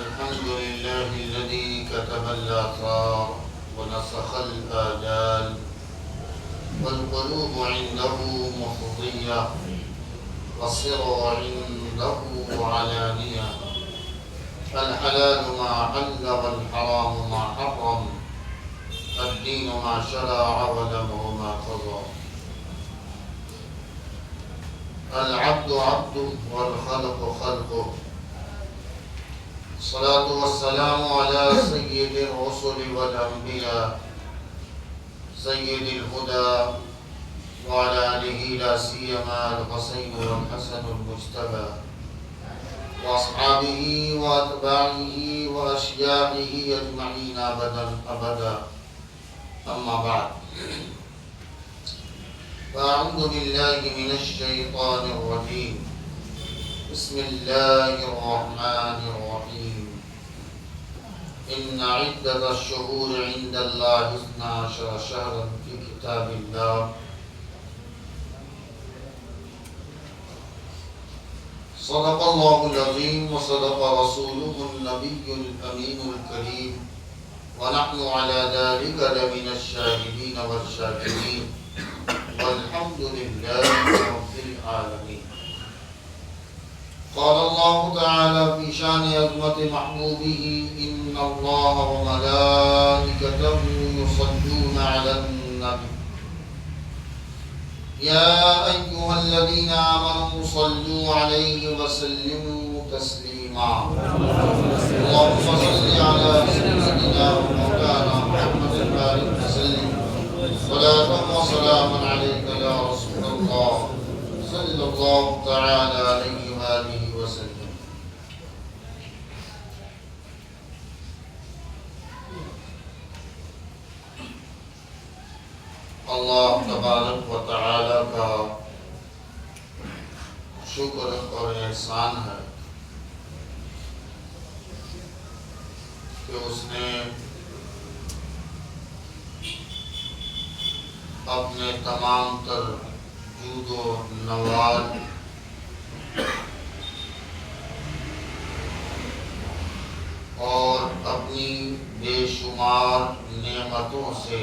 الحمد لله الذي كتب الآثار ونسخ الآجال والقلوب عنده مفضية والسر عنده علانية الحلال ما حل والحرام ما حرم الدين ما شرع والأمر ما قضى العبد عبده والخلق خلقه الصلاة والسلام على سيد الرسل والأنبياء سيد الهدى وعلى آله لا سيما الحسين والحسن المجتبى وأصحابه وأتباعه وأشياخه أجمعين أبدا أما بعد فأعوذ بالله من الشيطان الرجيم بسم الله الرحمن الرحيم إن عدة الشهور عند الله 12 شهرا في كتاب الله صدق الله العظيم وصدق رسوله النبي الأمين الكريم ونحن على ذلك لمن الشاهدين والشاكرين والحمد لله رب العالمين. قال الله تعالى في شان عظمة محبوبه إن الله وملائكته يصلون على النبي يا أيها الذين آمنوا صلوا عليه وسلموا تسليما. اللهم صل على سيدنا ومولانا محمد البارك وسلم صلاة وسلاما عليك يا رسول الله صلى الله تعالى عليه وآله وسلم. اللہ تبارک و تعالی کا شکر اور احسان ہے کہ اس نے اپنے تمام تر جود و نوال اور اپنی بے شمار نعمتوں سے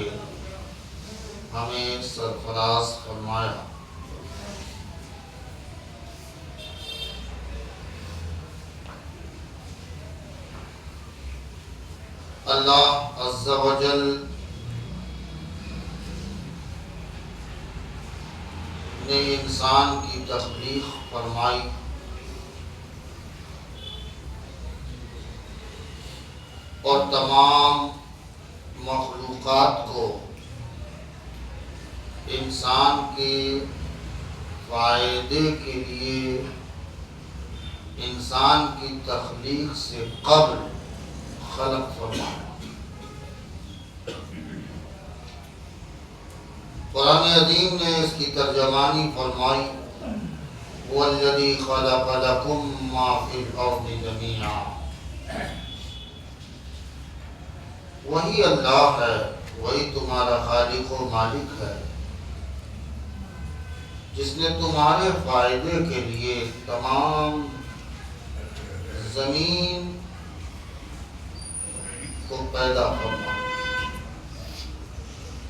ہمیں سرفراز فرمایا. اللہ عز و جل نے انسان کی تخلیق فرمائی اور تمام مخلوقات کو انسان کے فائدے کے لیے انسان کی تخلیق سے قبل خلق فرمایا. قرآن عظیم نے اس کی ترجمانی فرمائی وَالَّذِي خَلَقَ لَكُم مَّا فِي الْأَرْضِ جَمِيعًا. وہی اللہ ہے، وہی تمہارا خالق و مالک ہے جس نے تمہارے فائدے کے لیے تمام زمین کو پیدا فرمایا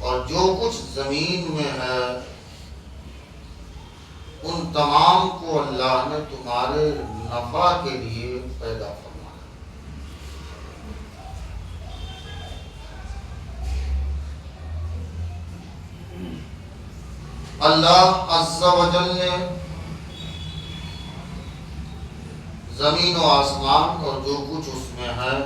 اور جو کچھ زمین میں ہے ان تمام کو اللہ نے تمہارے نفع کے لیے پیدا فرمایا. اللہ عز و جل نے زمین و آسمان اور جو کچھ اس میں ہے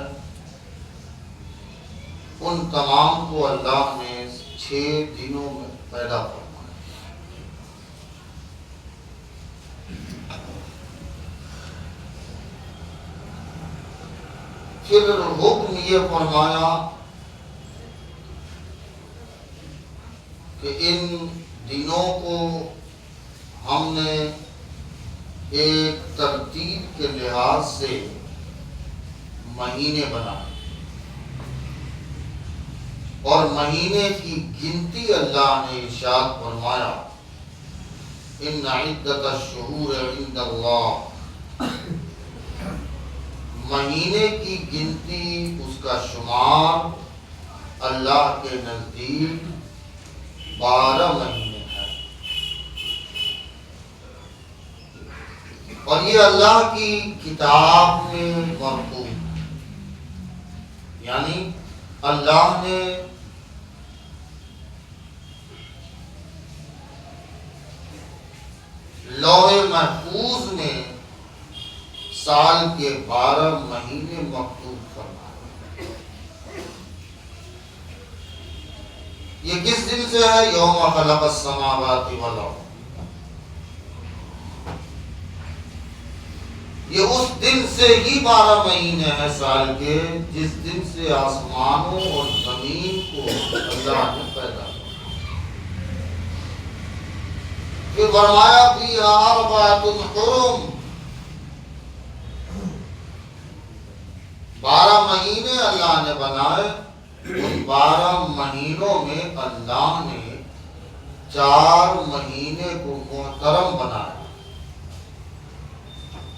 ان تمام کو اللہ نے 6 دنوں میں پیدا فرمایا. پھر حکم یہ فرمایا کہ ان دنوں کو ہم نے ایک ترتیب کے لحاظ سے مہینے بنائے اور مہینے کی گنتی اللہ نے ارشاد فرمایا ان عدت الشہور عند اللہ مہینے کی گنتی، اس کا شمار اللہ کے نزدیک 12 مہینے ہے، اور یہ اللہ کی کتاب میں مرقوم ہے، یعنی اللہ نے لوح محفوظ میں سال کے 12 مہینے مکتوب فرمائے۔ یہ کس دن سے ہے؟ یوم خلق السماوات والارض، یہ اس دن سے ہی 12 مہینے ہیں سال کے، جس دن سے آسمانوں اور زمین کو اللہ نے پیدا کیا۔ پھر فرمایا فیہا اربعۃ حرم، 12 مہینے اللہ نے بنائے، ان 12 مہینوں میں اللہ نے 4 مہینے کو محترم بنایا۔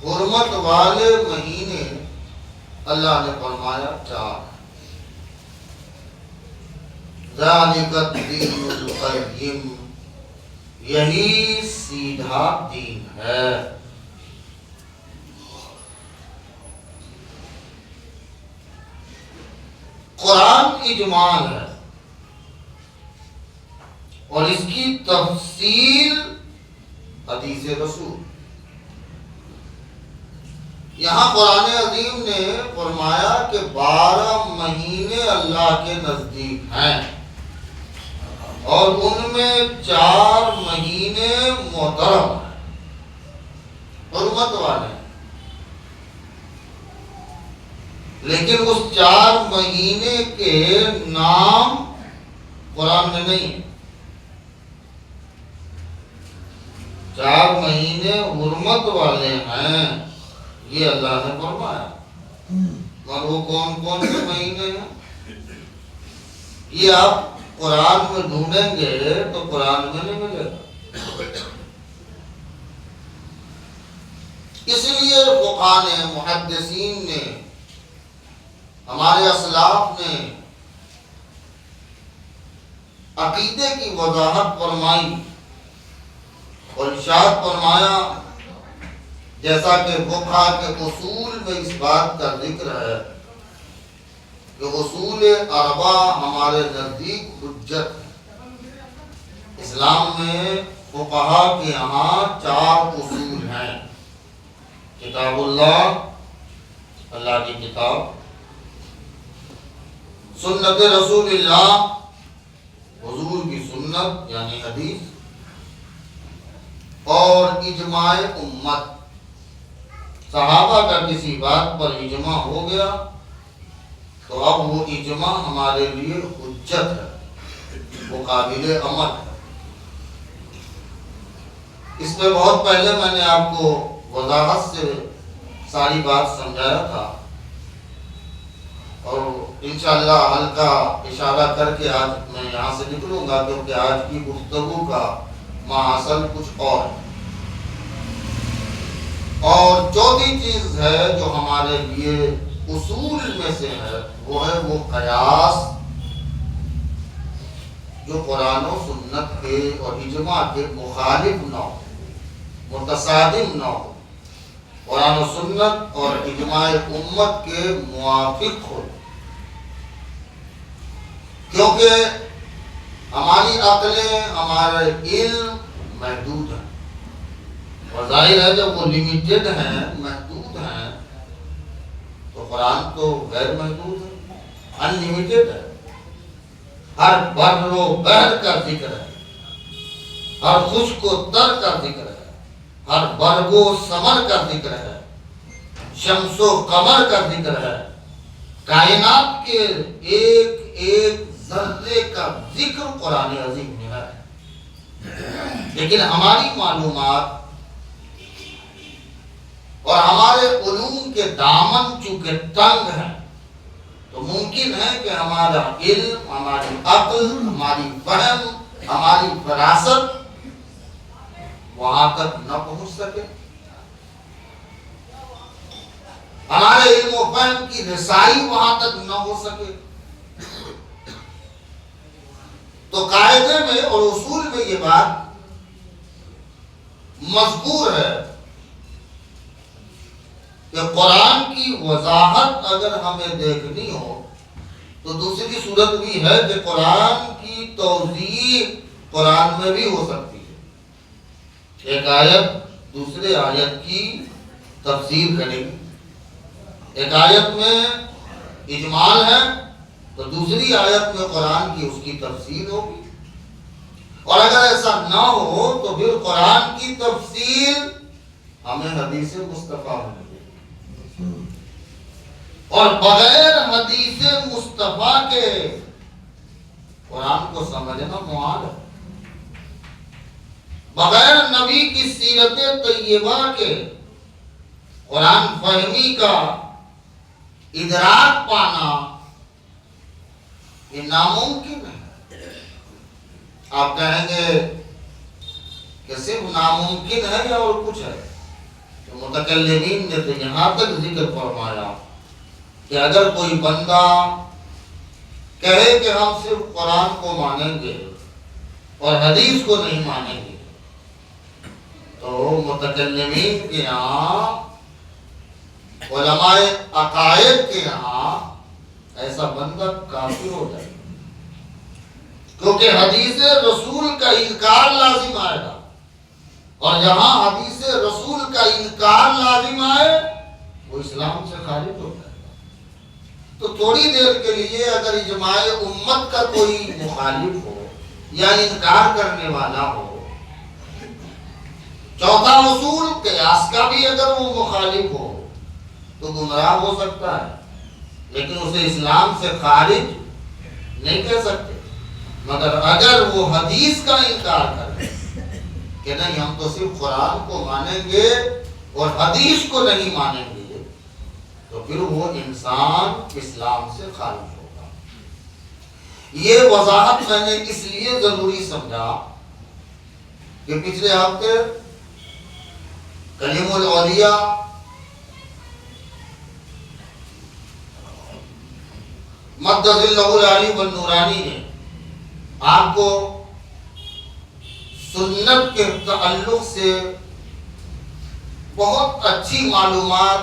حرمت والے مہینے اللہ نے فرمایا 4۔ ذالک الدین القیم، یہی سیدھا دین ہے۔ قرآن اجمال ہے، اور اس کی تفصیل حدیث رسول۔ یہاں قرآن عظیم نے فرمایا کہ 12 مہینے اللہ کے نزدیک ہیں، اور ان میں 4 مہینے محترم ہیں، حرمت والے ہیں، لیکن اس 4 مہینے کے نام قرآن میں نہیں ہیں۔ 4 مہینے حرمت والے ہیں، یہ اللہ نے فرمایا، اور وہ کون کون سے مہینے ہیں یہ آپ قرآن میں ڈھونڈیں گے تو قرآن میں نہیں ملے گا۔ اس لیے فقہاء نے، محدثین نے، ہمارے اسلاف نے عقیدے کی وضاحت فرمائی اور ارشاد فرمایا، جیسا کہ فقہ کے اصول میں اس بات کا ذکر ہے کہ اصول 4 ہمارے نزدیک حجت ہے۔ اسلام میں فقہا کے یہاں 4 اصول ہیں: کتاب اللہ، اللہ کی کتاب، سنت رسول اللہ، حضور کی سنت یعنی حدیث، اور اجماع امت۔ صحابہ کا کسی بات پر اجماع ہو گیا تو اب وہ اجماع ہمارے لیے حجت ہے، وہ قابل عمل ہے۔ اس میں بہت پہلے میں نے آپ کو وضاحت سے ساری بات سمجھایا تھا، اور انشاءاللہ ہلکا اشارہ کر کے آج میں یہاں سے نکلوں گا، کیونکہ آج کی گفتگو کا ماحصل کچھ اور ہے۔ اور چوتھی چیز ہے جو ہمارے لیے اصول میں سے ہے، وہ ہے وہ قیاس، جو قرآن و سنت کے اور اجماع کے مخالف نہ ہو، متصادم نہ ہو، قرآن و سنت اور اجماع امت کے موافق ہو، کیونکہ ہماری عقلیں، ہمارے علم محدود ہیں، اور ظاہر ہے جب وہ لمیٹڈ ہیں، محدود ہیں، تو قرآن تو غیر محدود ہے، ان لمیٹڈ ہے۔ ہر بر و بحر کا ذکر ہے، ہر خشک و تر کا ذکر ہے، ہر برگ و ثمر کا ذکر ہے، شمس و قمر کا ذکر ہے، کائنات کے ایک ایک ذرے کا ذکر قرآن عظیم میں ہے۔ لیکن ہماری معلومات اور ہمارے علوم کے دامن چونکہ تنگ ہیں، تو ممکن ہے کہ ہمارا علم، ہماری عقل، ہماری فہم، ہماری فراست وہاں تک نہ پہنچ سکے۔ ہمارے علم و فہم کی رسائی وہاں تک نہ ہو سکے. تو قاعدے میں اور اصول میں یہ بات مذکور ہے کہ قرآن کی وضاحت اگر ہمیں دیکھنی ہو تو دوسری صورت بھی ہے کہ قرآن کی توضیح قرآن میں بھی ہو سکتی ہے. ایک آیت دوسرے آیت کی تفسیر کرے گی. ایک آیت میں اجمال ہے تو دوسری آیت میں قرآن کی اس کی تفسیر ہوگی. اور اگر ایسا نہ ہو تو پھر قرآن کی تفسیر ہمیں حدیث مصطفیٰ میں دے گی. اور بغیر حدیث مصطفیٰ کے قرآن کو سمجھنا محال ہے. بغیر نبی کی سیرت طیبہ کے قرآن فہمی کا ادراک پانا یہ ناممکن ہے. آپ کہیں گے کہ صرف ناممکن ہے یا اور کچھ ہے؟ تو متکلمین نے تو یہاں تک ذکر فرمایا کہ اگر کوئی بندہ کہے کہ ہم صرف قرآن کو مانیں گے اور حدیث کو نہیں مانیں گے تو متکلمین کے یہاں علماء عقائد کے یہاں ایسا بندہ کافر ہو جائے گا. کیونکہ حدیث رسول کا انکار لازم آئے گا اور جہاں حدیث رسول کا انکار لازم آئے وہ اسلام سے خارج ہو جائے گا. تو تھوڑی دیر کے لیے اگر اجماع امت کا کوئی مخالف ہو یا انکار کرنے والا ہو، چوتھا اصول قیاس کا بھی اگر وہ مخالف ہو تو گمراہ ہو سکتا ہے، لیکن اسے اسلام سے خارج نہیں کہہ سکتے. مگر اگر وہ حدیث کا انکار کرے کہ نہیں ہم تو صرف قرآن کو مانیں گے اور حدیث کو نہیں مانیں گے تو پھر وہ انسان اسلام سے خارج ہوگا. یہ وضاحت میں نے اس لیے ضروری سمجھا کہ پچھلے ہفتے کلیم الاولیاء مدد اللہ العلی والنورانی نے آپ کو سنت کے تعلق سے بہت اچھی معلومات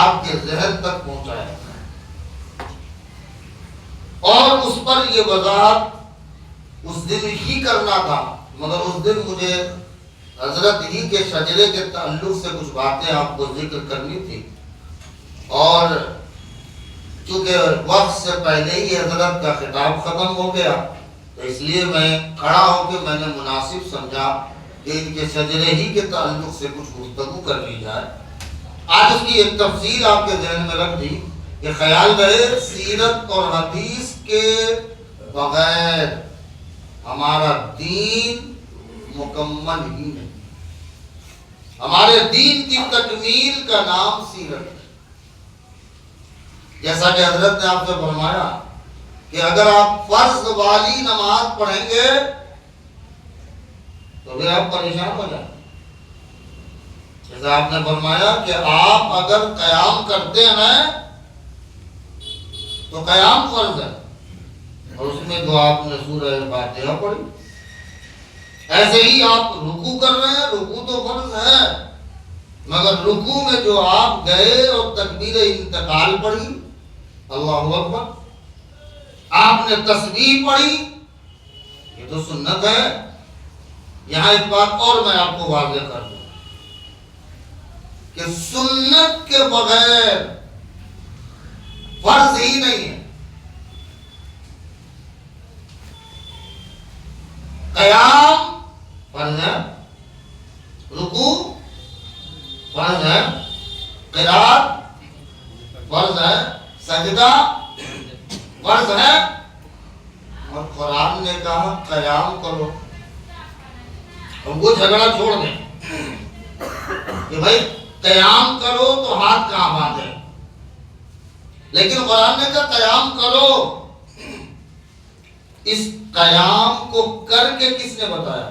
آپ کے ذہن تک پہنچایا اور اس پر یہ وضاحت اس دن ہی کرنا تھا، مگر اس دن مجھے حضرت ہی کے شجرے کے تعلق سے کچھ باتیں آپ کو ذکر کرنی تھی اور چونکہ وقت سے پہلے ہی حضرت کا خطاب ختم ہو گیا تو اس لیے میں کھڑا ہو کے میں نے مناسب سمجھا کہ ان کے شجرے ہی کے تعلق سے کچھ گفتگو کر لی جائے. آج اس کی ایک تفصیل آپ کے ذہن میں رکھ دی کہ خیال رہے سیرت اور حدیث کے بغیر ہمارا دین مکمل ہی نہیں. ہمارے دین کی تکمیل کا نام سیرت ہے. جیسا کہ حضرت نے آپ سے فرمایا کہ اگر آپ فرض والی نماز پڑھیں گے تو پھر آپ پریشان ہو جائیں. جیسا آپ نے فرمایا کہ آپ اگر قیام کرتے ہیں تو قیام فرض ہے اور اس میں جو آپ نے سورہ فاتحہ پڑھی. ایسے ہی آپ رکوع کر رہے ہیں، رکوع تو فرض ہے مگر رکوع میں جو آپ گئے اور تکبیر انتقال پڑھی اللہ اکبر، آپ نے تسبیح پڑھی، یہ تو سنت ہے. یہاں ایک بات اور میں آپ کو واضح کر دوں کہ سنت کے بغیر فرض ہی نہیں ہے. قیام فرض ہے، رکوع فرض ہے، قرات فرض ہے، سجدہ فرض ہے اور قرآن نے کہا قیام کرو. اور وہ جھگڑا چھوڑ دیں کہ بھائی قیام کرو تو ہاتھ کہاں باندھے، لیکن قرآن نے کہا قیام کرو. اس قیام کو کر کے کس نے بتایا؟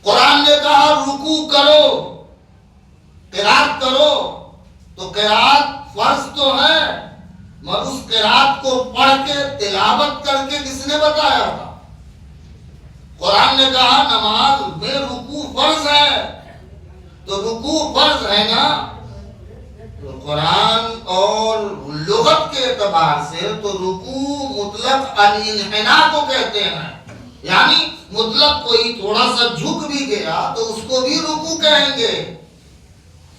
قرآن نے کہا رکوع کرو قرات کرو تو قرات فرض تو ہے، مگر اس قرات کو پڑھ کے تلاوت کر کے کس نے بتایا تھا؟ قرآن نے کہا نماز میں رکوع فرض ہے، تو رکوع فرض ہے نا، تو قرآن اور لغت کے اعتبار سے تو رکوع مطلق الانحناء کو کہتے ہیں، یعنی مطلق کوئی تھوڑا سا جھک بھی گیا تو اس کو بھی رکوع کہیں گے۔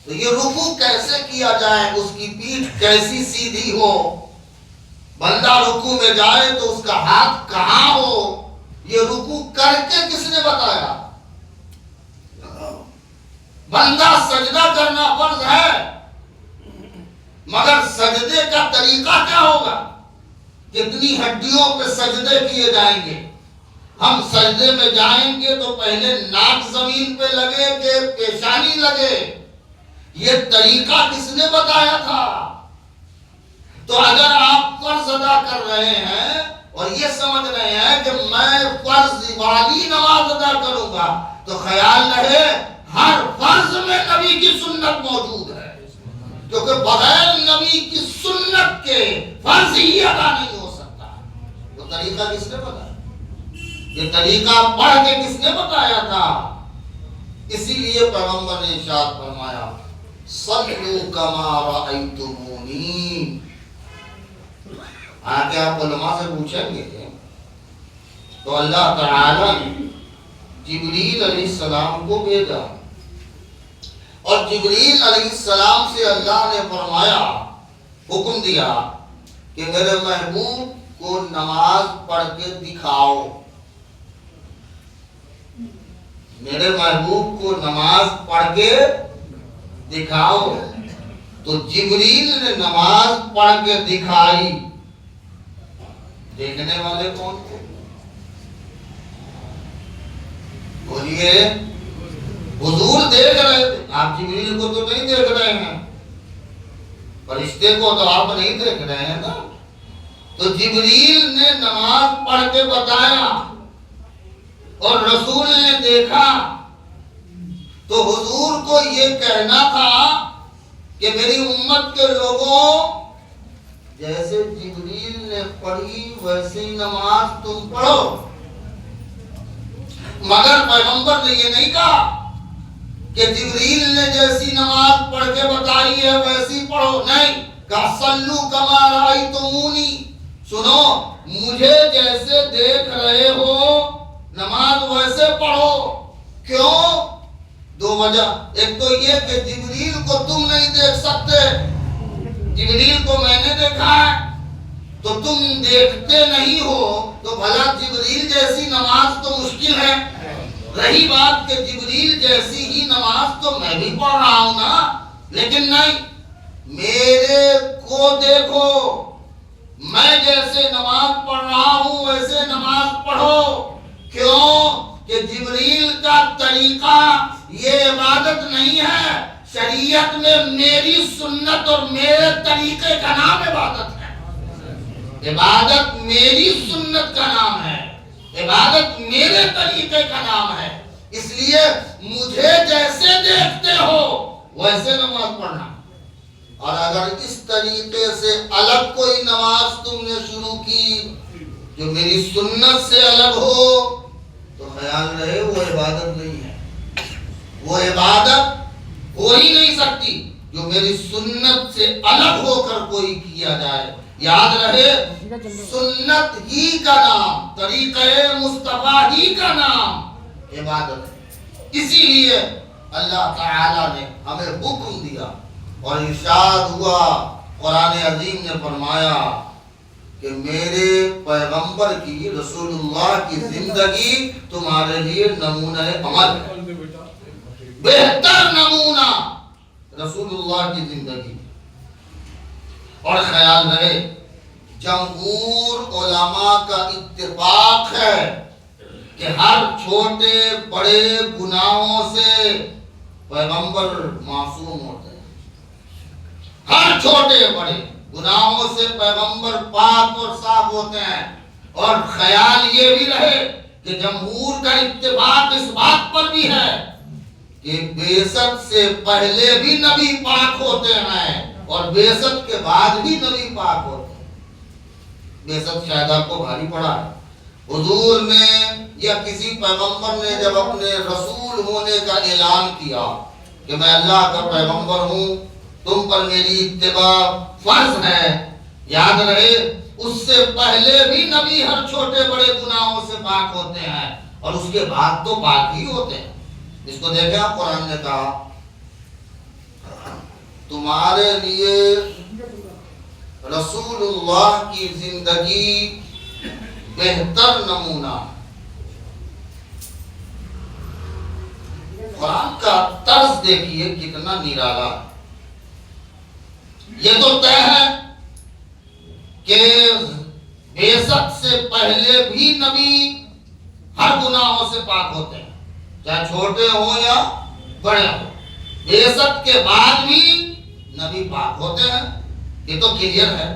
تو یہ رکوع کیسے کیا جائے، اس کی پیٹھ کیسی سیدھی ہو، بندہ رکوع میں جائے تو اس کا ہاتھ کہاں ہو، یہ رکوع کر کے کس نے بتایا؟ بندہ سجدہ کرنا فرض ہے، مگر سجدے کا طریقہ کیا ہوگا؟ کتنی ہڈیوں پہ سجدے کیے جائیں گے؟ ہم سجدے میں جائیں گے تو پہلے ناک زمین پہ لگے کہ پیشانی لگے، یہ طریقہ کس نے بتایا تھا؟ تو اگر آپ فرض ادا کر رہے ہیں اور یہ سمجھ رہے ہیں کہ میں فرض والی نماز ادا کروں گا، تو خیال رہے ہر فرض میں نبی کی سنت موجود ہے، کیونکہ بغیر نبی کی سنت کے فرض ہی ادا نہیں ہو سکتا۔ وہ طریقہ کس نے بتایا؟ یہ طریقہ پڑھ کے کس نے بتایا تھا؟ اسی لیے پیغمبر نے ارشاد فرمایا صلوا کما رأیتمونی۔ آگے آپ علماء سے پوچھیں گے تو اللہ تعالی نے جبریل علیہ السلام کو بھیجا، اور جبریل علیہ السلام سے اللہ نے فرمایا، حکم دیا کہ میرے محبوب کو نماز پڑھ کے دکھاؤ، میرے محبوب کو نماز پڑھ کے دکھاؤ۔ تو جبریل نے نماز پڑھ کے دکھائی، دیکھنے والے کون تھے؟ بولیے، حضور دیکھ رہے تھے، آپ جبریل کو تو نہیں دیکھ رہے ہیں، فرشتے کو تو آپ نہیں دیکھ رہے ہیں نا۔ تو جبریل نے نماز پڑھ کے بتایا اور رسول نے دیکھا، تو حضور کو یہ کہنا تھا کہ میری امت کے لوگوں، جیسے جبریل نے پڑھی ویسی نماز تم پڑھو، مگر پیغمبر نے یہ نہیں کہا کہ جبریل نے جیسی نماز پڑھ کے بتائی ہے ویسی پڑھو، نہیں کہا صلو کما رأیتمونی، سنو مجھے جیسے دیکھ رہے ہو نماز ویسے پڑھو۔ کیوں؟ دو وجہ، ایک تو یہ کہ جبریل کو تم نہیں دیکھ سکتے، جبریل کو میں نے دیکھا ہے، تو تم دیکھتے نہیں ہو تو بھلا جبریل جیسی نماز تو مشکل ہے۔ رہی بات کہ جبریل جیسی ہی نماز تو میں بھی پڑھ رہا ہوں نا، لیکن نہیں، میرے کو دیکھو، میں جیسے نماز پڑھ رہا ہوں ویسے نماز پڑھو۔ کیوں؟ کہ جبریل کا طریقہ یہ عبادت نہیں ہے، شریعت میں میری سنت اور میرے طریقے کا نام عبادت ہے، عبادت میری سنت کا نام ہے، عبادت میرے طریقے کا نام ہے، اس لیے مجھے جیسے دیکھتے ہو ویسے نماز پڑھنا۔ اور اگر اس طریقے سے الگ کوئی نماز تم نے شروع کی جو میری سنت سے الگ ہو تو خیال رہے وہ عبادت نہیں ہے، وہ عبادت ہو ہی نہیں سکتی جو میری سنت سے الگ ہو کر کوئی کیا جائے۔ یاد رہے سنت ہی کا نام، طریقہ مصطفیٰ ہی کا نام عبادت ہے۔ اسی لیے اللہ تعالی نے ہمیں حکم دیا اور ارشاد ہوا، قرآن عظیم نے فرمایا کہ میرے پیغمبر کی، رسول اللہ کی زندگی تمہارے لیے نمونہ عمل ہے، بہتر نمونہ رسول اللہ کی زندگی۔ اور خیال رہے جمہور علماء کا اتفاق ہے کہ ہر چھوٹے بڑے گناہوں سے پیغمبر معصوم ہوتے ہیں، ہر چھوٹے بڑے گناہوں سے پیغمبر پاک اور صاف ہوتے ہیں۔ اور خیال یہ بھی رہے کہ جمہور کا اتفاق اس بات پر بھی ہے کہ بعثت سے پہلے بھی نبی پاک ہوتے ہیں اور بعثت کے بعد بھی نبی پاک ہوتے ہیں۔ بعثت شاید آپ کو بھاری پڑا ہے۔ حضور نے یا کسی پیغمبر نے جب اپنے رسول ہونے کا اعلان کیا کہ میں اللہ کا پیغمبر ہوں، تم پر میری اتباع فرض ہے، یاد رہے اس سے پہلے بھی نبی ہر چھوٹے بڑے گناہوں سے پاک ہوتے ہیں اور اس کے بعد تو پاک ہی ہوتے ہیں۔ اس کو دیکھیں آپ، قرآن نے کہا تمہارے لیے رسول اللہ کی زندگی بہتر نمونہ۔ قرآن کا طرز دیکھیے کتنا نرالا۔ یہ تو طے ہے کہ بعثت سے پہلے بھی نبی ہر گناہوں سے پاک ہوتے ہیں، چاہے چھوٹے ہوں یا بڑے ہوں۔ بعثت کے بعد بھی نبی پاک ہوتے ہیں، یہ تو کلیئر ہے۔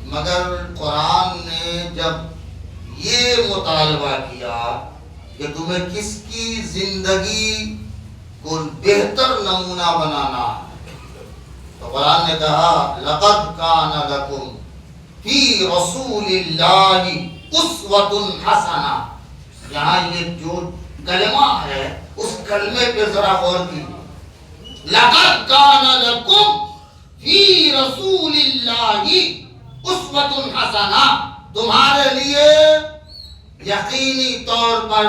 مگر قرآن نے جب یہ مطالبہ کیا کہ تمہیں کس کی زندگی کو بہتر نمونہ بنانا ہے، تو قرآن نے کہا لَقَدْ كَانَ لَكُمْ فِي رَسُولِ اللَّهِ أُسْوَةٌ حَسَنَةٌ۔ یہاں یہ جو کلمہ ہے اس کلمے پہ ذرا غور کیجیے۔ لَقَدْ كَانَ لَكُمْ فِي رَسُولِ اللَّهِ أُسْوَةٌ حَسَنَةٌ، تمہارے لیے یقینی طور پر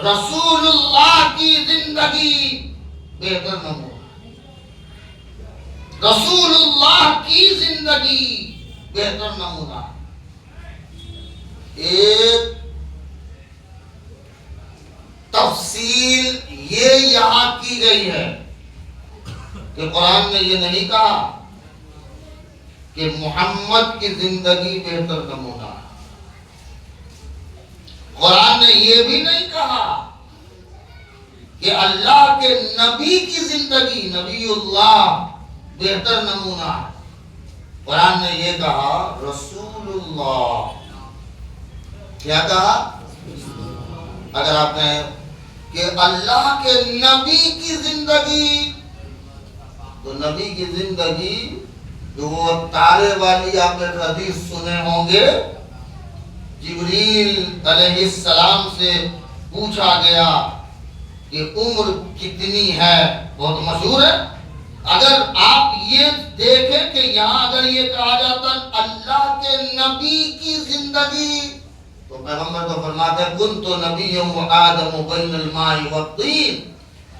رسول اللہ کی زندگی بہتر نمونہ، رسول اللہ کی زندگی بہتر نمونہ۔ ایک تفصیل یہ یہاں کی گئی ہے کہ قرآن نے یہ نہیں کہا کہ محمد کی زندگی بہتر نمونہ ہے۔ قرآن نے یہ بھی نہیں کہا کہ اللہ کے نبی کی زندگی، نبی اللہ بہتر نمونہ ہے۔ قرآن نے یہ کہا رسول اللہ۔ کیا کہا؟ اگر آپ کہیں کہ اللہ کے نبی کی زندگی، تو نبی کی زندگی جو وہ تارے والی آپ نے حدیث سنے ہوں گے، جبریل علیہ السلام سے پوچھا گیا کہ عمر کتنی ہے، بہت مشہور ہے۔ اگر آپ یہ دیکھیں کہ یہاں اگر یہ کہا جاتا اللہ کے نبی کی زندگی، تو پیغمبر تو فرماتے ہیں کنت نبیا و آدم بین الماء والطین،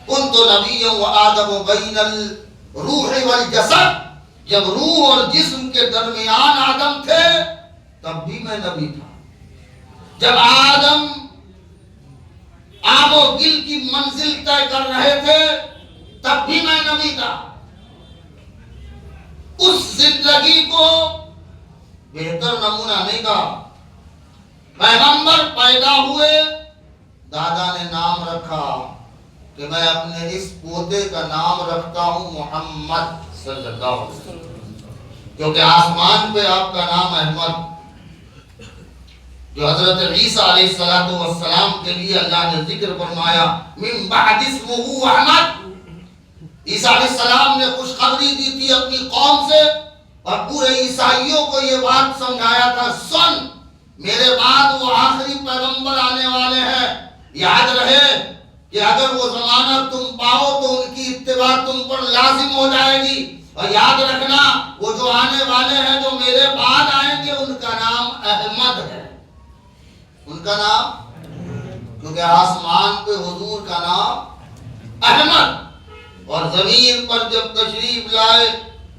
کنت نبیا و آدم بین الروح والجسد۔ جب روح اور جسم کے درمیان آدم تھے تب بھی میں نبی تھا۔ جب آدم آب و گل کی منزل طے کر رہے تھے تب بھی میں نبی تھا۔ اس زندگی کو بہتر نمونہ نہیں کہا۔ پیغمبر پیدا ہوئے، دادا نے نام رکھا کہ میں اپنے اس پوتے کا نام رکھتا ہوں محمد صلی اللہ علیہ وسلم، کیونکہ آسمان پہ آپ کا نام احمد، جو حضرت عیسیٰ علیہ السلام کے لیے اللہ نے ذکر فرمایا من بعد اسمہ احمد۔ عیسیٰ علیہ السلام نے خوشخبری دی تھی اپنی قوم سے اور پورے عیسائیوں کو یہ بات سمجھایا تھا، سن میرے بعد وہ آخری پیغمبر آنے والے ہیں، یاد رہے کہ اگر وہ زمانہ تم پاؤ تو ان کی اتباع تم پر لازم ہو جائے گی، اور یاد رکھنا وہ جو آنے والے ہیں جو میرے بعد آئیں گے ان کا نام احمد ہے، ان کا نام، کیونکہ آسمان پہ حضور کا نام احمد، اور زمین پر جب تشریف لائے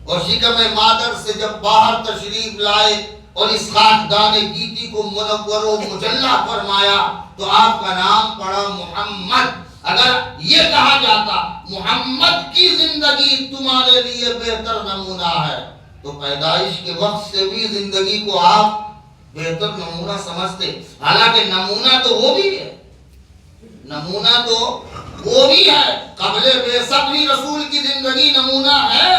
اور شکم مادر سے جب باہر تشریف لائے اور اس خاکدان گیتی کو منور و مجلہ فرمایا تو آپ کا نام پڑا محمد۔ اگر یہ کہا جاتا محمد کی زندگی تمہارے لیے بہتر نمونہ ہے تو پیدائش کے وقت سے بھی زندگی کو آپ بہتر نمونہ سمجھتے، حالانکہ نمونہ تو وہ بھی ہے، نمونہ تو وہ بھی ہے، قبل بعثت بھی رسول کی زندگی نمونہ ہے،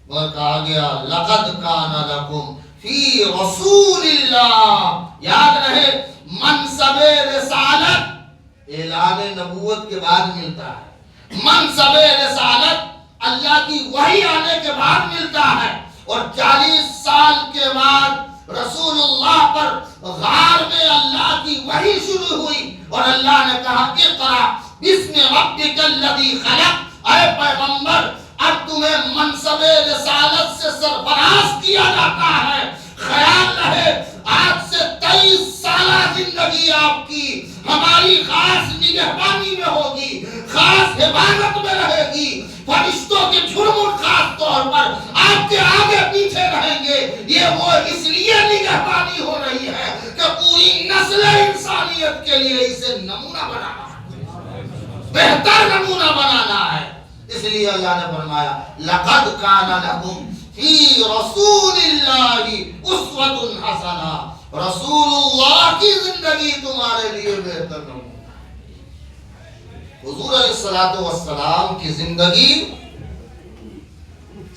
اور کہا گیا لقد کان لکم فی رسول اللہ۔ یاد رہے منصب رسالت اعلان نبوت کے بعد ملتا ہے، منصب رسالت اللہ کی وحی آنے کے بعد ملتا ہے، اور 40 سال کے بعد رسول اللہ پر غار میں اللہ کی وحی شروع ہوئی، اور اللہ نے کہا اقرا بسم ربک الذی خلق، اے پیغمبر اب تمہیں منصب رسالت سے سرفراز کیا جاتا ہے، خیال رہے آج سے 23 سالہ زندگی آپ کی ہماری خاص نگہبانی میں ہوگی، خاص حفاظت میں رہے گی، فرشتوں کے جھرمٹ خاص طور پر آپ کے آگے پیچھے رہیں گے۔ یہ وہ اس لیے نگہبانی ہو رہی ہے کہ پوری نسل انسانیت کے لیے اسے نمونہ بنانا ہے، بہتر نمونہ بنانا ہے۔ اس لیے اللہ نے فرمایا لقد کان لکم فی رسول اللہ اسوۃ حسنہ، رسول اللہ کی زندگی تمہارے لیے بہتر نمونہ۔ حضور علیہ السلام کی زندگی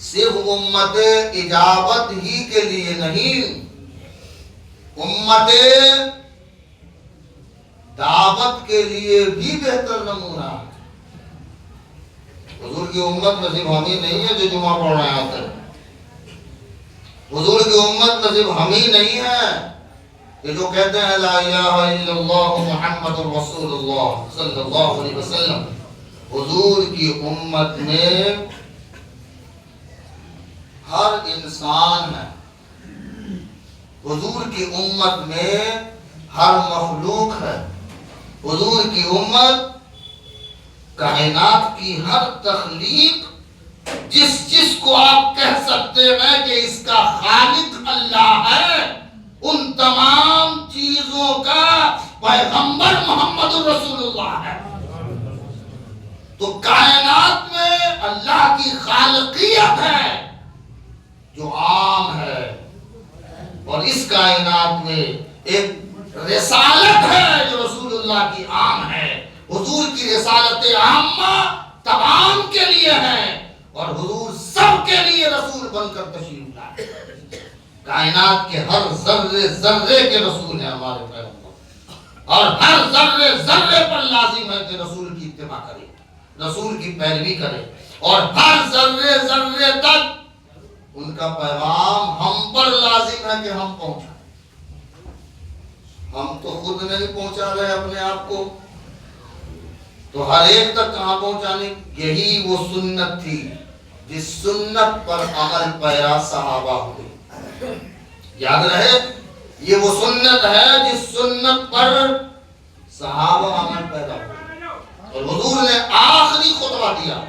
صرف امت اجابت ہی کے لیے نہیں، امت دعوت کے لیے بھی بہتر نمونہ ہے۔ حضور کی امت میں صرف ہم ہی نہیں ہے جو جمعہ پڑھ رہے آتے ہیں، حضور کی امت میں صرف ہم ہی نہیں ہے کہ جو کہتے ہیں لا الہ الا اللہ محمد رسول اللہ صلی اللہ علیہ وسلم۔ حضور کی امت میں ہر انسان ہے، حضور کی امت میں ہر مخلوق ہے، حضور کی امت کائنات کی ہر تخلیق، جس کو آپ کہہ سکتے ہیں کہ اس کا خالق اللہ ہے، ان تمام چیزوں کا پیغمبر محمد رسول اللہ ہے۔ تو کائنات میں اللہ کی خالقیت ہے جو عام ہے، اور اس کائنات میں ایک رسالت ہے جو رسول اللہ کی عام ہے۔ حضور کی رسالت عامہ تمام کے لیے ہے، اور حضور سب کے لیے رسول بن کر تشریف لائے۔ کائنات کے ہر ذرے ذرے کے رسول ہیں ہمارے پیغمبر، اور ہر ذرے ذرے پر لازم ہے کہ رسول کی اتباع کرے، رسول کی پیروی کرے، اور ہر ذرے ذرے تک ان کا پیغام ہم پر لازم ہے کہ ہم پہنچائیں۔ ہم تو خود نہیں پہنچا رہے اپنے آپ کو، تو ہر ایک تک کہاں پہنچانے؟ یہی وہ سنت تھی جس سنت پر عمل پیرا صحابہ ہوئے۔ یاد رہے یہ وہ سنت ہے جس سنت پر صحابہ عمل پیرا ہوئے، اور حضور نے آخری خطبہ دیا،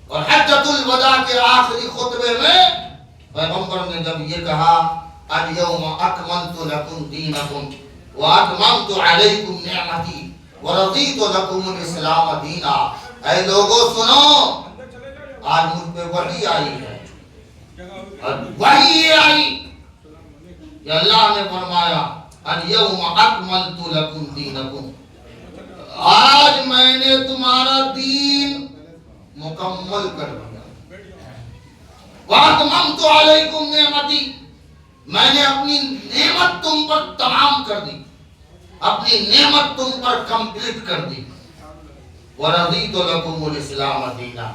اور حجۃ الوداع کے آخری خطبے میں پیغمبر نے جب یہ کہا الیوم اکملت لکم دینکم واتممت علیکم نعمتی وَرَضِيتُ لَكُمُ الْإِسْلَامَ دِينًا، اے لوگوں سنو، آج مجھ پہ وحی آئی ہے، اور وحی یہ آئی کہ اللہ نے فرمایا الْيَوْمَ أَكْمَلْتُ لَكُمْ دِينَكُمْ، آج میں نے تمہارا دین مکمل کر دیا، وَأَتْمَمْتُ عَلَيْكُمْ نِعْمَتِي، میں نے اپنی نعمت تم پر تمام کر دی، اپنی نعمت تم پر کمپلیٹ کر دی، وَرَضِيتُ لَكُمُ الْإِسْلَامَ دِينًا،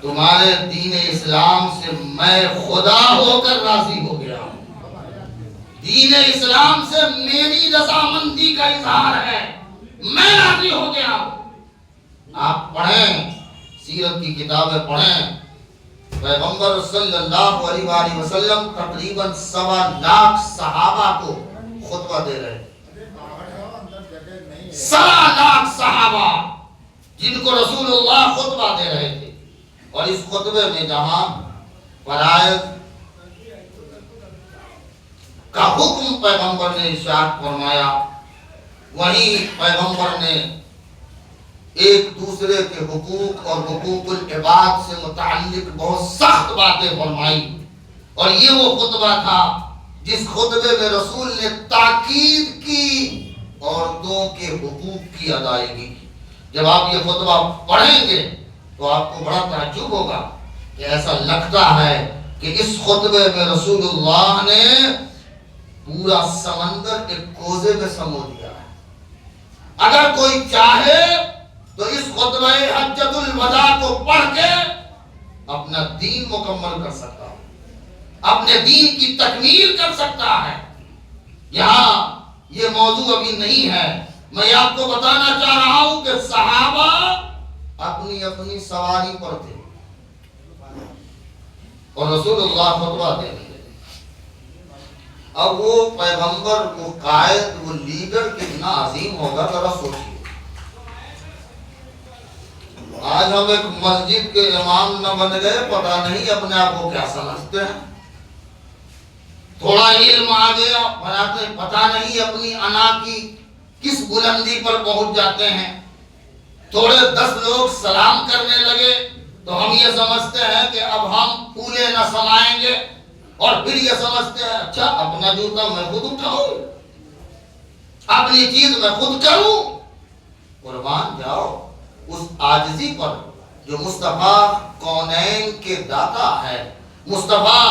تمہارے دین اسلام سے میں خدا ہو کر راضی ہو گیا ہوں، دین اسلام سے میری رضامندی کا اظہار ہے، میں راضی ہو گیا ہوں۔ آپ پڑھیں، سیرت کی کتابیں پڑھیں، پیغمبر صلی اللہ علیہ وآلہ وسلم تقریباً 1.25 لاکھ صحابہ کو خطبہ دے رہے ہیں، 1.25 لاکھ صحابہ جن کو رسول اللہ خطبہ دے رہے تھے، اور اس خطبے میں جہاں فرائض کا حکم پیغمبر نے ارشاد فرمایا، وہیں پیغمبر نے ایک دوسرے کے حقوق اور حقوق العباد سے متعلق بہت سخت باتیں فرمائی، اور یہ وہ خطبہ تھا جس خطبے میں رسول نے تاکید کی عورتوں کے حقوق کی ادائیگی کی۔ جب آپ یہ خطبہ پڑھیں گے تو آپ کو بڑا تعجب ہوگا کہ ایسا لگتا ہے کہ اس خطبے میں رسول اللہ نے پورا سمندر ایک کوزے میں سمو دیا ہے۔ اگر کوئی چاہے تو اس خطبہ حجۃ الوداع کو پڑھ کے اپنا دین مکمل کر سکتا ہے، اپنے دین کی تکمیل کر سکتا ہے۔ یہاں یہ موضوع ابھی نہیں ہے، میں آپ کو بتانا چاہ رہا ہوں کہ صحابہ اپنی اپنی سواری پر تھے اور رسول اللہ خطبہ دے رہے۔ اب وہ پیغمبر، وہ قائد، وہ لیڈر کتنا عظیم ہوگا ذرا سوچیے۔ آج ہم ایک مسجد کے امام نہ بن گئے، پتہ نہیں اپنے آپ کو کیا سمجھتے ہیں۔ تھوڑا علم آ گیا، پتہ نہیں اپنی انا کی کس بلندی پر پہنچ جاتے ہیں۔ تھوڑے 10 لوگ سلام کرنے لگے تو ہم یہ سمجھتے ہیں کہ اب ہم پھولے نہ سمائیں گے، اور پھر یہ سمجھتے ہیں اچھا اپنا جوتا میں خود اٹھاؤں، اپنی چیز میں خود کروں۔ قربان جاؤ اس عاجزی پر جو مصطفیٰ کونین کے داتا ہے، مصطفیٰ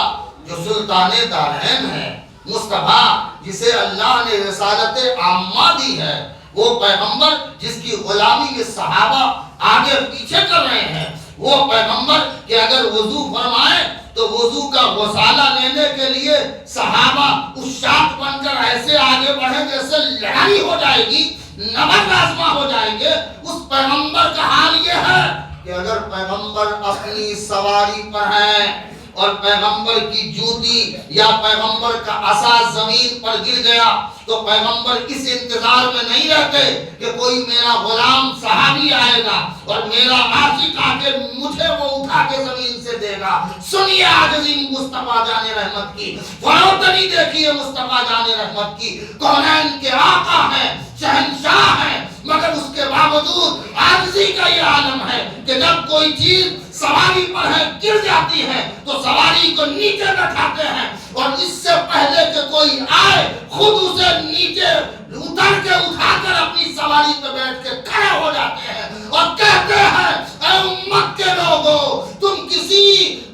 جو سلطان دارین ہے، مصطفیٰ جسے اللہ نے رسالت عامہ دی ہے، وہ پیغمبر جس کی غلامی یہ صحابہ آگے پیچھے کر رہے ہیں، وہ پیغمبر کہ اگر وضو فرمائے تو وضو کا غسالہ لینے کے لیے صحابہ عشاق بن کر ایسے آگے بڑھیں جیسے لڑائی ہو جائے گی، نمک آزما ہو جائیں گے۔ اس پیغمبر کا حال یہ ہے کہ اگر پیغمبر اپنی سواری پر ہے اور پیغمبر کی جوتی یا پیغمبر کا عصا زمین پر گر گیا تو پیغمبر اس انتظار میں نہیں رہتے کہ کوئی میرا غلام صحابی آئے گا اور میرا عاشق آ کے مجھے وہ اٹھا کے زمین سے دے گا۔ سنیے عاجزی مصطفیٰ جان رحمت کی، فروتنی دیکھیے مصطفیٰ جان رحمت کی۔ کونین کے آقا ہیں، شہنشاہ ہیں، مگر اس کے باوجود عاجزی کا یہ عالم ہے کہ جب کوئی چیز سواری پر ہے گر جاتی ہے تو سواری کو نیچے بٹھاتے ہیں، اور اس سے پہلے کہ کوئی آئے خود اسے نیچے اتر کے اٹھا کر اپنی سواری پہ بیٹھ کے کھڑے ہو جاتے ہیں اور کہتے ہیں اے امت کے لوگوں تم کسی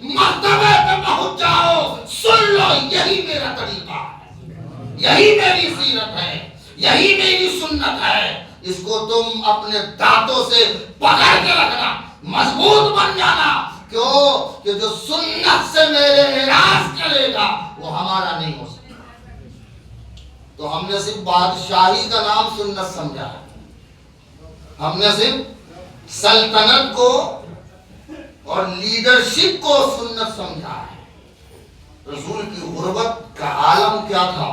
مرتبے پہ پہنچ جاؤ، سن لو یہی میرا طریقہ ہے، یہی میری سیرت ہے، یہی میری سنت ہے۔ اس کو تم اپنے دانتوں سے پکڑ کے رکھنا، مضبوط بن جانا، کیوں کہ جو سنت سے میرے اعراض کرے گا وہ ہمارا نہیں ہو سکتا۔ تو ہم نے صرف بادشاہی کا نام سنت سمجھا ہے، ہم نے صرف سلطنت کو اور لیڈرشپ کو سنت سمجھا ہے۔ رسول کی غربت کا عالم کیا تھا،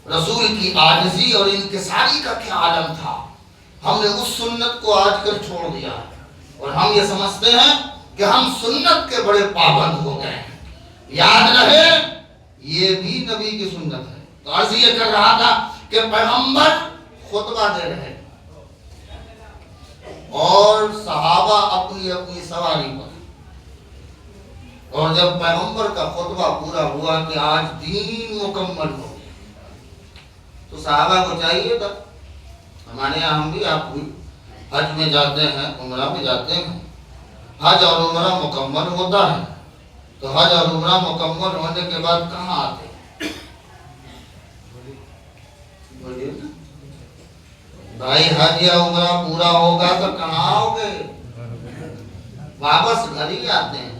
رسول کی عاجزی اور انکساری کا کیا عالم تھا، ہم نے اس سنت کو آج کل چھوڑ دیا ہے اور ہم یہ سمجھتے ہیں کہ ہم سنت کے بڑے پابند ہو گئے ہیں۔ یاد رہے یہ بھی نبی کی سنت ہے۔ تو عرض یہ کر رہا تھا کہ پیغمبر خطبہ دے رہے اور صحابہ اپنی اپنی سواری پر، اور جب پیغمبر کا خطبہ پورا ہوا کہ آج دین مکمل ہو تو صحابہ کو چاہیے تھا، ہمارے یہاں ہم بھی آپ بھی حج میں جاتے ہیں، عمرہ بھی جاتے ہیں، حج اور عمرہ مکمل ہوتا ہے تو حج اور عمرہ مکمل ہونے کے بعد کہاں آتے ہیں؟ بھائی حج یا عمرہ پورا ہوگا تو کہاں آؤ گے؟ واپس گھر ہی آتے ہیں۔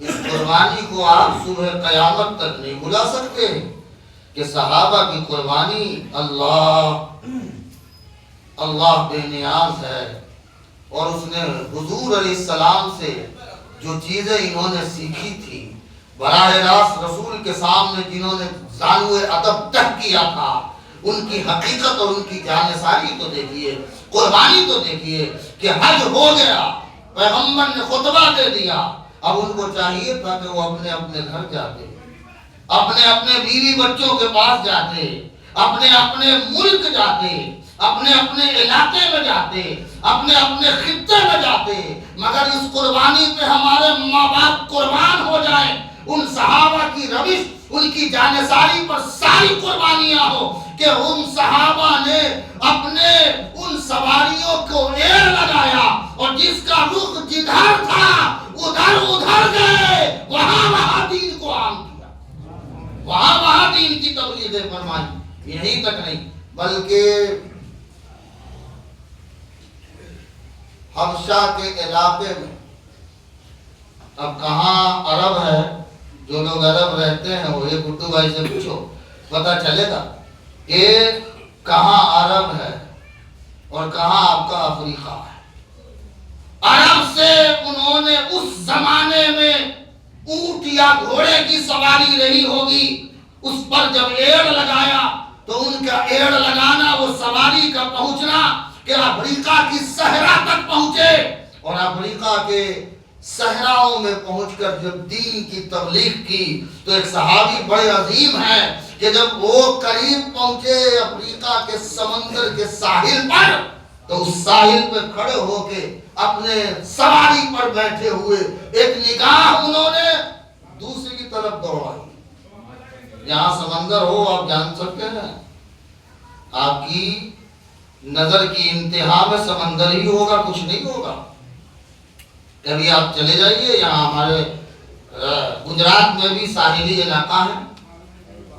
اس قربانی کو آپ صبح قیامت تک نہیں بھلا سکتے کہ صحابہ کی قربانی اللہ بے نیاز ہے، اور اس نے حضور علیہ السلام سے جو چیزیں انہوں نے سیکھی تھی براہ راست رسول کے سامنے جنہوں نے زانوئے ادب تک کیا تھا، ان کی حقیقت اور ان کی جانثاری تو دیکھیے، قربانی تو دیکھیے کہ حج ہو گیا، پیغمبر نے خطبہ دے دیا، اب ان کو چاہیے تھا کہ وہ اپنے اپنے گھر جاتے، اپنے اپنے بیوی بچوں کے پاس جاتے، اپنے اپنے ملک جاتے، اپنے اپنے علاقے میں جاتے، اپنے اپنے خطے میں جاتے، مگر اس قربانی پہ ہمارے ماں باپ قربان ہو جائیں، ان صحابہ کی روش، ان کی جانثاری پر ساری قربانیاں ہو کہ ان صحابہ نے اپنے ان سواریوں کو ایر لگایا اور جس کا رخ جدھر تھا ادھر گئے، وہاں دین کو عام کیا، وہاں دین کی تبلیغ فرمائی۔ یہی تک نہیں بلکہ حبشہ کے علاقے میں، اب کہاں عرب ہے، جو لوگ عرب رہتے ہیں وہ یہ گڈو بھائی سے پوچھو پتہ چلے گا کہ کہاں عرب ہے اور کہاں آپ کا افریقہ ہے۔ عرب سے انہوں نے اس زمانے میں اونٹ یا گھوڑے کی سواری رہی ہوگی، اس پر جب ایڑ لگایا تو ان کا ایڑ لگانا، وہ سواری کا پہنچنا کہ افریقہ کی صحرا تک پہنچے، اور افریقہ کے صحراؤں میں پہنچ کر جب دین کی تبلیغ کی تو ایک صحابی بڑے عظیم ہیں کہ جب وہ قریب پہنچے افریقہ کے سمندر کے ساحل پر تو اس ساحل پہ کھڑے ہو کے اپنے سواری پر بیٹھے ہوئے ایک نگاہ انہوں نے دوسری کی طرف دوڑائی۔ جہاں سمندر ہو آپ جان سکتے ہیں، آپ کی نظر کی انتہا میں سمندر ہی ہوگا، کچھ نہیں ہوگا۔ کبھی آپ چلے جائیے، یہاں ہمارے گجرات میں بھی ساحلی علاقہ ہے،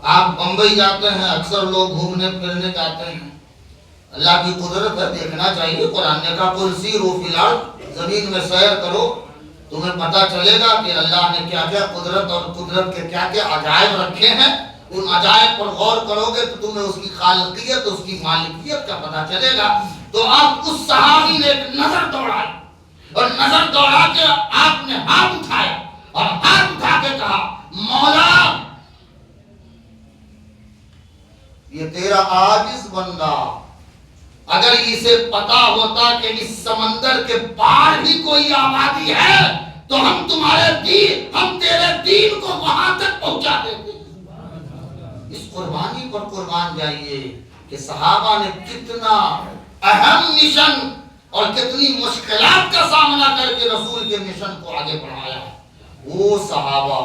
آپ بمبئی جاتے ہیں، اکثر لوگ گھومنے پھرنے جاتے ہیں، اللہ کی قدرت ہے، دیکھنا چاہیے۔ قرآن نے کہا قل سیروا فی الارض، زمین میں سیر کرو، تمہیں پتہ چلے گا کہ اللہ نے کیا کیا قدرت اور قدرت کے کیا کیا عجائب رکھے ہیں۔ ان عجائب پر غور کرو گے تو تمہیں اس کی خالقیت، اس کی مالکیت کا پتہ چلے گا۔ تو آپ اس صحابی نے ایک نظر دوڑائی، اور نظر دوڑا کے آپ نے ہاتھ اٹھایا اور ہاتھ اٹھا کے کہا مولا، یہ تیرا عاجز بندہ، اگر اسے پتا ہوتا کہ اس سمندر کے پار بھی کوئی آبادی ہے تو ہم تیرے دین کو وہاں تک پہنچا دیتے۔ اس قربانی پر قربان جائیے کہ صحابہ نے کتنا اہم مشن اور کتنی مشکلات کا سامنا کر کے رسول کے مشن کو آگے بڑھایا۔ وہ صحابہ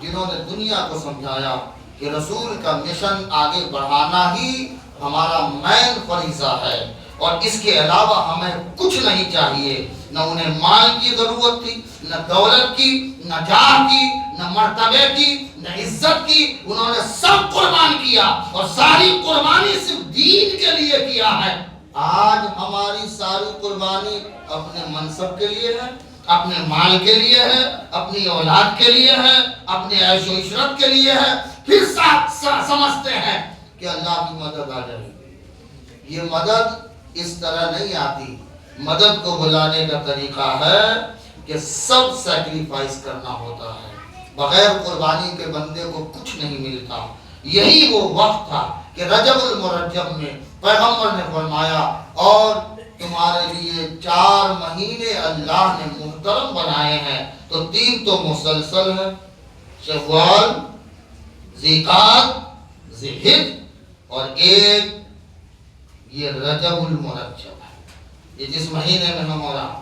جنہوں نے دنیا کو سمجھایا کہ رسول کا مشن آگے بڑھانا ہی ہمارا مین فریضہ ہے، اور اس کے علاوہ ہمیں کچھ نہیں چاہیے۔ نہ انہیں مال کی ضرورت تھی، نہ دولت کی، نہ جاہ کی، نہ مرتبے کی، نہ عزت کی، انہوں نے سب قربان کیا، اور ساری قربانی صرف دین کے لیے کیا ہے۔ آج ہماری ساری قربانی اپنے منصب کے لیے ہے، اپنے مال کے لیے ہے، اپنی اولاد کے لیے ہے، اپنے عیش و عشرت کے لیے ہے، پھر سمجھتے ہیں کہ اللہ کی مدد آ جائے گی۔ یہ مدد اس طرح نہیں آتی۔ مدد کو بلانے کا طریقہ ہے کہ سب سیکریفائس کرنا ہوتا ہے، بغیر قربانی کے بندے کو کچھ نہیں ملتا۔ یہی وہ وقت تھا کہ رجب المرجب میں پیغمبر نے فرمایا اور تمہارے لیے 4 مہینے اللہ نے محترم بنائے ہیں، تو 3 تو مسلسل ہے، شوال، ذیقعد، ذوالحجہ، اور ایک یہ رجب المرجب ہے، یہ جس مہینے میں ہم ہو رہا۔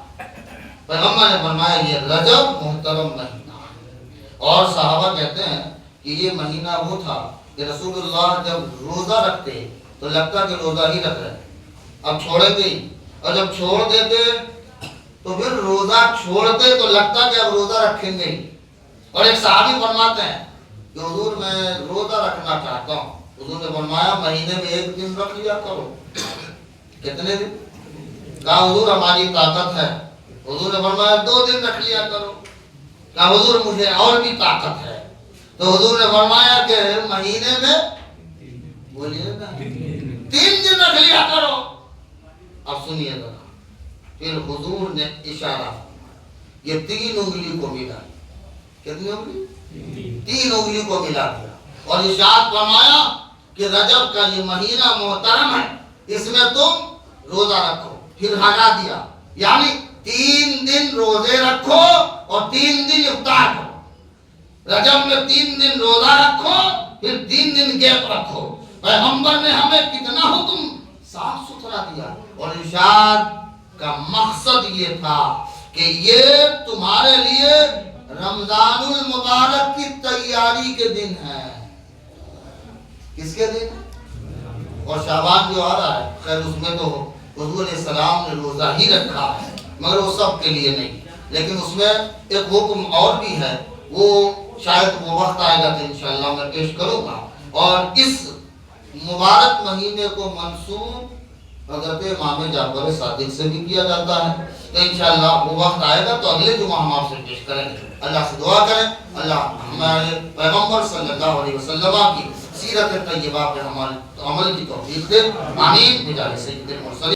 پیغمبر نے فرمایا یہ رجب محترم مہینہ ہے، اور صحابہ کہتے ہیں کہ یہ مہینہ وہ تھا کہ رسول اللہ جب روزہ رکھتے تو لگتا کہ روزہ ہی رکھ رہے، اب چھوڑے گئی، اور جب چھوڑ دیتے تو پھر روزہ چھوڑتے تو لگتا کہ اب روزہ رکھیں گے۔ اور ایک صحابی فرماتے ہیں کہ حضور میں روزہ رکھنا چاہتا ہوں، حضور نے فرمایا مہینے میں 1 دن رکھ لیا کرو۔ کتنے دن؟ کہا حضور ہماری طاقت ہے۔ حضور نے فرمایا 2 دن رکھ لیا کرو۔ کہا حضور مجھے اور بھی طاقت ہے۔ تو حضور نے فرمایا کہ مہینے میں بولیے نا 3 دن رکھ لیا کرو۔ اب سنیے ذرا، پھر حضور نے اشارہ، یہ 3 انگلی کو ملا، کتنی انگلی؟ 3 انگلی کو ملا دیا، اور ارشاد فرمایا کہ رجب کا یہ مہینہ محترم ہے، اس میں تم روزہ رکھو۔ پھر ہٹا دیا، یعنی 3 دن روزے رکھو اور 3 دن افطار کرو۔ رجب میں 3 دن روزہ رکھو، پھر 3 دن گیپ رکھو۔ پیغمبر نے ہمیں کتنا حکم صاف ستھرا دیا، اور ارشاد کا مقصد یہ تھا کہ یہ تمہارے لیے رمضان المبارک کی تیاری کے دن ہے۔ کس کے دن؟ اور شعبان جو آ رہا ہے، خیر اس میں تو حضور علیہ السلام نے روزہ ہی رکھا ہے، مگر وہ سب کے لیے نہیں، لیکن اس میں ایک حکم اور بھی ہے، وہ شاید وہ وقت آئے گا تو انشاءاللہ میں پیش کروں گا۔ اور اس مبارک مہینے کو منسوب حضرت امام جعفر صادق سے بھی کیا جاتا ہے. تو انشاءاللہ وہ وقت آئے گا تو اگلے جمعہ ہم آپ سے پیش کریں گے. اللہ سے دعا کریں اللہ ہمارے پیغمبر صلی اللہ علیہ وسلم کی سیرت طیبہ پہ عمل کی توفیق دے. آمین بجاہ سید المرسلین.